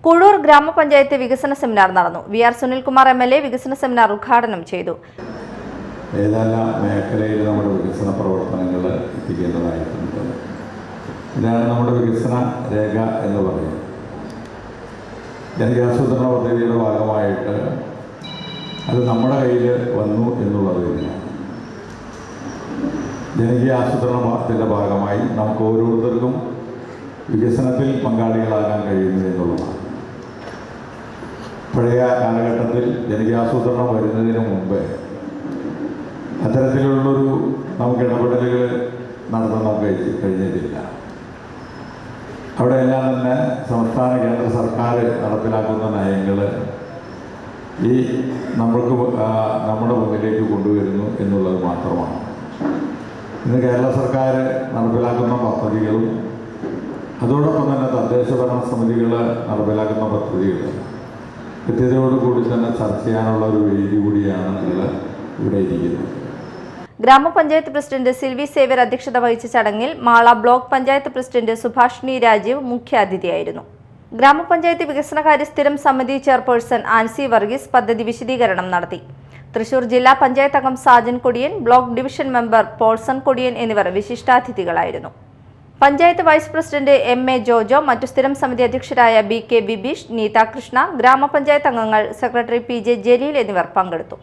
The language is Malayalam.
കുഴൂർ ഗ്രാമപഞ്ചായത്ത് വികസന സെമിനാർ നടന്നു. വി.ആർ. സുനിൽകുമാർ എം.എൽ.എ. വികസന സെമിനാർ ഉദ്ഘാടനം ചെയ്തു. ഏതെല്ലാം മേഖലയിൽ നമ്മുടെ വികസന പ്രവർത്തനങ്ങൾ എത്തിക്കേണ്ടതായിട്ടുണ്ട്. ഇതാണ് നമ്മുടെ വികസന രേഖ എന്ന് പറയുന്നത്. ജനകീയാസൂത്രണ പദ്ധതിയുടെ ഭാഗമായിട്ട് അത് നമ്മുടെ കയ്യിൽ വന്നു എന്നുള്ളതില്ല. ജനകീയാസൂത്രണത്തിൻ്റെ ഭാഗമായി നമുക്ക് ഓരോരുത്തർക്കും വികസനത്തിൽ പങ്കാളികളാകാൻ കഴിയുന്നു എന്നുള്ളതാണ്. പഴയ കാലഘട്ടത്തിൽ ജനകീയാസൂത്രണം വരുന്നതിന് മുമ്പ് അത്തരത്തിലുള്ളൊരു നമുക്ക് ഇടപെടലുകൾ നടത്താൻ നമുക്ക് കഴിഞ്ഞിട്ടില്ല. അവിടെയെല്ലാം തന്നെ സംസ്ഥാന കേന്ദ്ര സർക്കാർ നടപ്പിലാക്കുന്ന നയങ്ങൾ നമ്മുടെ മുന്നിലേക്ക് കൊണ്ടുവരുന്നു എന്നുള്ളത് മാത്രമാണ്. ഇന്ന് കേരള സർക്കാർ നടപ്പിലാക്കുന്ന പദ്ധതികളും അതോടൊപ്പം തന്നെ തദ്ദേശ ഭരണ സമിതികൾ നടപ്പിലാക്കുന്ന പദ്ധതികൾ കൃത്യതയോടുകൂടി തന്നെ ചർച്ച ചെയ്യാനുള്ള ഒരു വേദി കൂടിയാണ് ഇവിടെ ഇരിക്കുന്നത്. ഗ്രാമപഞ്ചായത്ത് പ്രസിഡന്റ് സിൽവി സേവ്യർ അധ്യക്ഷത വഹിച്ച ചടങ്ങിൽ മാള ബ്ലോക്ക് പഞ്ചായത്ത് പ്രസിഡന്റ് സുഭാഷിണി രാജീവ് മുഖ്യാതിഥിയായിരുന്നു. ഗ്രാമപഞ്ചായത്ത് വികസനകാര്യ സ്ഥിരം സമിതി ചെയർപേഴ്സൺ ആൻസി വർഗീസ് പദ്ധതി വിശദീകരണം നടത്തി. തൃശൂർ ജില്ലാ പഞ്ചായത്ത് അംഗം Sajan Kodiyan, block division member Paulson Kodiyan എന്നിവർ വിശിഷ്ടാതിഥികളായിരുന്നു. Panchayat vice president M A. Jojo, മറ്റു സ്ഥിരം സമിതി അധ്യക്ഷരായ ബി.കെ. ബിബീഷ്, നീത കൃഷ്ണ, ഗ്രാമപഞ്ചായത്ത് അംഗങ്ങൾ, സെക്രട്ടറി പി.ജെ. ജലീൽ എന്നിവർ പങ്കെടുത്തു.